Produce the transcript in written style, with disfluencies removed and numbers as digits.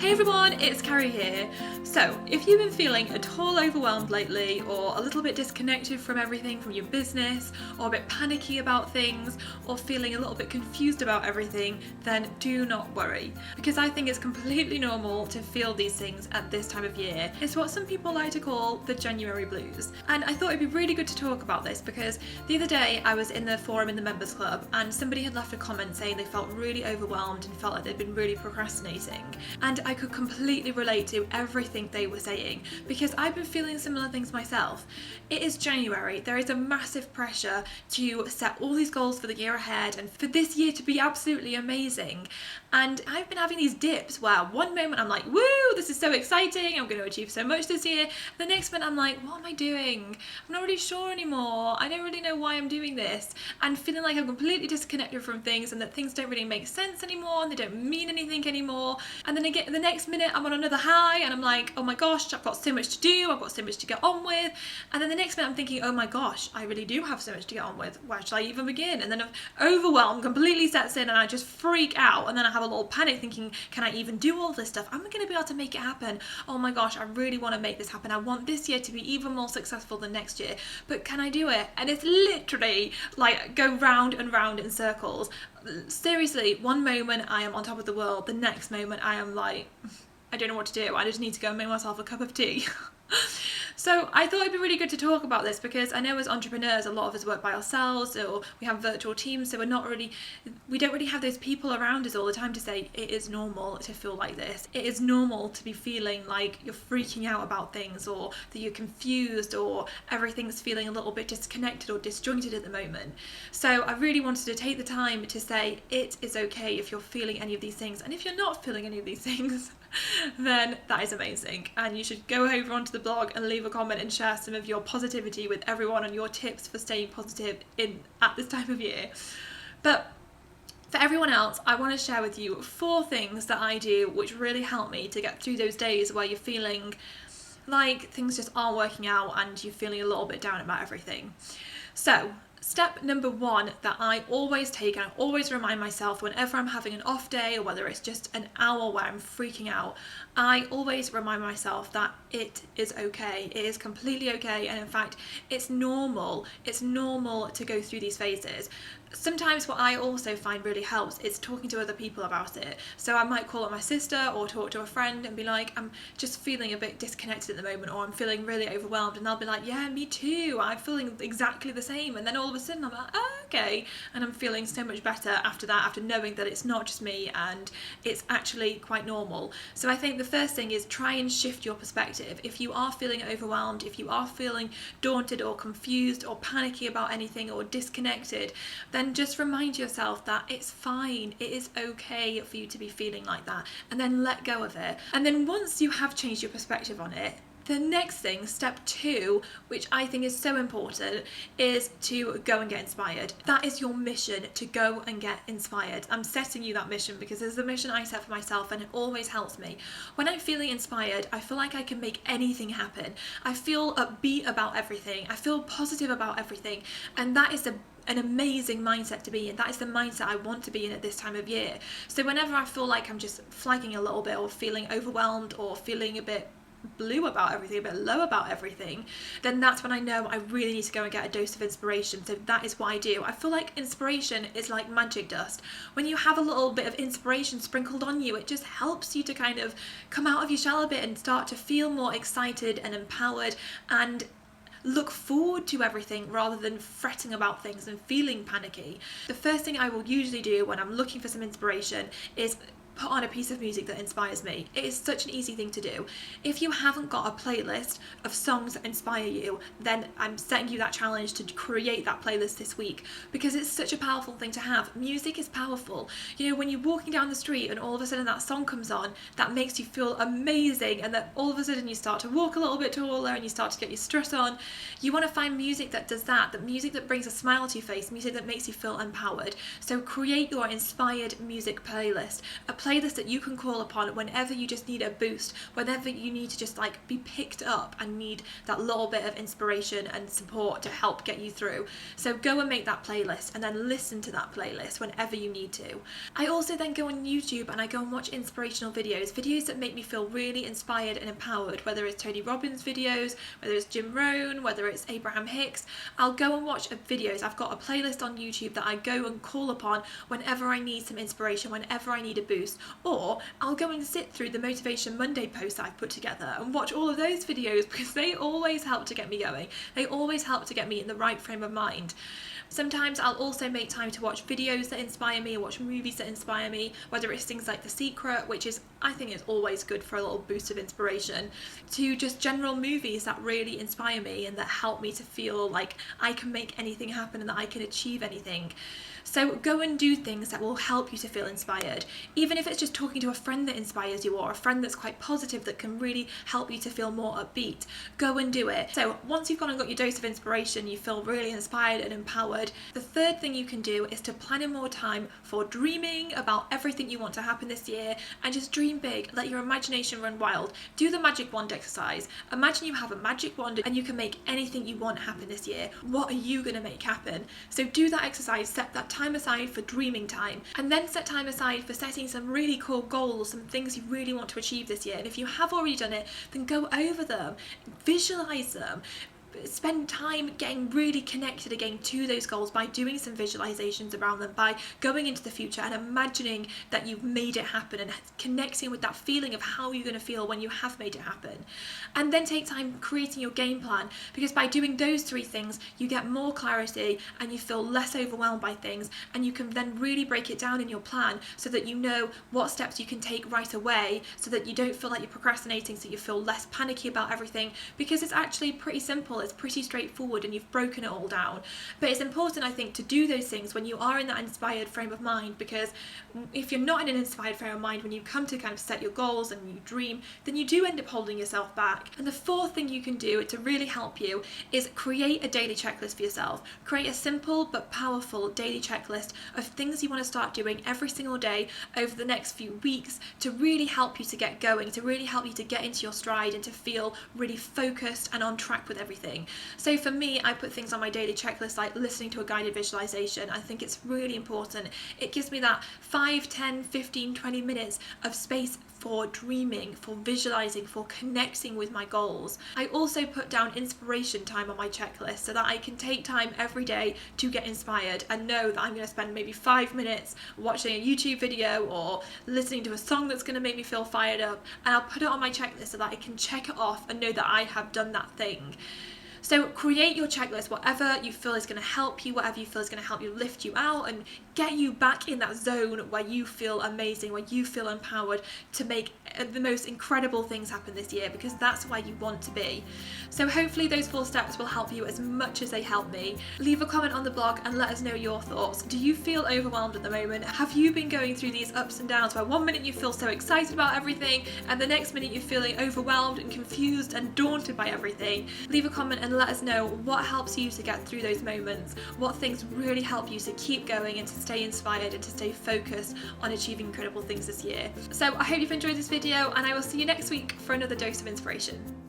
Hey everyone, it's Carrie here. So, if you've been feeling at all overwhelmed lately, or a little bit disconnected from everything from your business, or a bit panicky about things, or feeling a little bit confused about everything, then do not worry. Because I think it's completely normal to feel these things at this time of year. It's what some people like to call the January blues. And I thought it'd be really good to talk about this because the other day I was in the forum in the members club and somebody had left a comment saying they felt really overwhelmed and felt like they'd been really procrastinating. And I could completely relate to everything they were saying because I've been feeling similar things myself. It is January, there is a massive pressure to set all these goals for the year ahead and for this year to be absolutely amazing. And I've been having these dips where one moment I'm like, woo, this is so exciting, I'm going to achieve so much this year. The next minute I'm like, what am I doing? I'm not really sure anymore. I don't really know why I'm doing this. And feeling like I'm completely disconnected from things and that things don't really make sense anymore and they don't mean anything anymore. And then again, the next minute I'm on another high and I'm like, oh my gosh, I've got so much to do, I've got so much to get on with. And then the next minute I'm thinking, oh my gosh, I really do have so much to get on with. Where should I even begin? And then overwhelm completely sets in and I just freak out. And then I have a little panic thinking, can I even do all this stuff? Am I going to be able to make it happen? Oh my gosh, I really want to make this happen. I want this year to be even more successful than next year. But can I do it? And it's literally like go round and round in circles. Seriously, one moment I am on top of the world, the next moment I am like, I don't know what to do. I just need to go and make myself a cup of tea. So I thought it'd be really good to talk about this because I know as entrepreneurs, a lot of us work by ourselves or we have virtual teams, so we don't really have those people around us all the time to say it is normal to feel like this. It is normal to be feeling like you're freaking out about things or that you're confused or everything's feeling a little bit disconnected or disjointed at the moment. So I really wanted to take the time to say it is okay if you're feeling any of these things, and if you're not feeling any of these things, then that is amazing and you should go over onto the blog and leave a comment and share some of your positivity with everyone and your tips for staying positive at this time of year. But for everyone else, I want to share with you 4 things that I do which really help me to get through those days where you're feeling like things just aren't working out and you're feeling a little bit down about everything. So step number 1 that I always take and I always remind myself whenever I'm having an off day or whether it's just an hour where I'm freaking out, I always remind myself that it is okay. It is completely okay, and in fact it's normal. It's normal to go through these phases. Sometimes what I also find really helps is talking to other people about it. So I might call up my sister or talk to a friend and be like, I'm just feeling a bit disconnected at the moment, or I'm feeling really overwhelmed, and they'll be like, yeah, me too, I'm feeling exactly the same. And then all of a sudden I'm like, oh, okay, and I'm feeling so much better after that, after knowing that it's not just me and it's actually quite normal. So I think the first thing is try and shift your perspective. If you are feeling overwhelmed, if you are feeling daunted or confused or panicky about anything or disconnected, then just remind yourself that it's fine, it is okay for you to be feeling like that, and then let go of it. And then once you have changed your perspective on it, the next thing, step 2, which I think is so important, is to go and get inspired. That is your mission, to go and get inspired. I'm setting you that mission because it's the mission I set for myself and it always helps me. When I'm feeling inspired, I feel like I can make anything happen. I feel upbeat about everything. I feel positive about everything. And that is an amazing mindset to be in. That is the mindset I want to be in at this time of year. So whenever I feel like I'm just flagging a little bit or feeling overwhelmed or feeling a bit blue about everything, a bit low about everything, then that's when I know I really need to go and get a dose of inspiration. So that is what I do. I feel like inspiration is like magic dust. When you have a little bit of inspiration sprinkled on you, it just helps you to kind of come out of your shell a bit and start to feel more excited and empowered and look forward to everything rather than fretting about things and feeling panicky. The first thing I will usually do when I'm looking for some inspiration is put on a piece of music that inspires me. It is such an easy thing to do. If you haven't got a playlist of songs that inspire you, then I'm setting you that challenge to create that playlist this week because it's such a powerful thing to have. Music is powerful. You know, when you're walking down the street and all of a sudden that song comes on, that makes you feel amazing, and that all of a sudden you start to walk a little bit taller and you start to get your stress on. You want to find music that does that music that brings a smile to your face, music that makes you feel empowered. So create your inspired music playlist, a playlist that you can call upon whenever you just need a boost, whenever you need to just like be picked up and need that little bit of inspiration and support to help get you through. So go and make that playlist and then listen to that playlist whenever you need to. I also then go on YouTube and I go and watch inspirational videos that make me feel really inspired and empowered, whether it's Tony Robbins videos, whether it's Jim Rohn, whether it's Abraham Hicks. I'll go and watch videos. I've got a playlist on YouTube that I go and call upon whenever I need some inspiration, whenever I need a boost, or I'll go and sit through the Motivation Monday posts I've put together and watch all of those videos because they always help to get me going. They always help to get me in the right frame of mind. Sometimes I'll also make time to watch videos that inspire me, or watch movies that inspire me, whether it's things like The Secret, which is, I think, is always good for a little boost of inspiration, to just general movies that really inspire me and that help me to feel like I can make anything happen and that I can achieve anything. So go and do things that will help you to feel inspired, even if it's just talking to a friend that inspires you, or a friend that's quite positive that can really help you to feel more upbeat. Go and do it. So once you've gone and got your dose of inspiration, you feel really inspired and empowered, the third thing you can do is to plan in more time for dreaming about everything you want to happen this year, and just dream big. Let your imagination run wild. Do the magic wand exercise. Imagine you have a magic wand and you can make anything you want happen this year. What are you going to make happen? So do that exercise, set that time aside for dreaming time, and then set time aside for setting some really cool goals, some things you really want to achieve this year. And if you have already done it, then go over them, visualize them. Spend time getting really connected again to those goals by doing some visualizations around them, by going into the future and imagining that you've made it happen and connecting with that feeling of how you're going to feel when you have made it happen. And then take time creating your game plan, because by doing those three things you get more clarity and you feel less overwhelmed by things, and you can then really break it down in your plan so that you know what steps you can take right away, so that you don't feel like you're procrastinating, so you feel less panicky about everything, because it's actually pretty simple. It's pretty straightforward and you've broken it all down. But it's important, I think, to do those things when you are in that inspired frame of mind, because if you're not in an inspired frame of mind when you come to kind of set your goals and you dream, then you do end up holding yourself back. And the fourth thing you can do to really help you is create a daily checklist for yourself. Create a simple but powerful daily checklist of things you want to start doing every single day over the next few weeks to really help you to get going, to really help you to get into your stride and to feel really focused and on track with everything. So for me, I put things on my daily checklist like listening to a guided visualization. I think it's really important. It gives me that 5, 10, 15, 20 minutes of space for dreaming, for visualizing, for connecting with my goals. I also put down inspiration time on my checklist so that I can take time every day to get inspired and know that I'm going to spend maybe 5 minutes watching a YouTube video or listening to a song that's going to make me feel fired up, and I'll put it on my checklist so that I can check it off and know that I have done that thing. So create your checklist, whatever you feel is going to help you, whatever you feel is going to help you lift you out and get you back in that zone where you feel amazing, where you feel empowered to make the most incredible things happen this year, because that's where you want to be. So hopefully those 4 steps will help you as much as they help me. Leave a comment on the blog and let us know your thoughts. Do you feel overwhelmed at the moment? Have you been going through these ups and downs where one minute you feel so excited about everything and the next minute you're feeling overwhelmed and confused and daunted by everything? Leave a comment and let us know what helps you to get through those moments, what things really help you to keep going and to stay inspired and to stay focused on achieving incredible things this year. So I hope you've enjoyed this video, and I will see you next week for another dose of inspiration.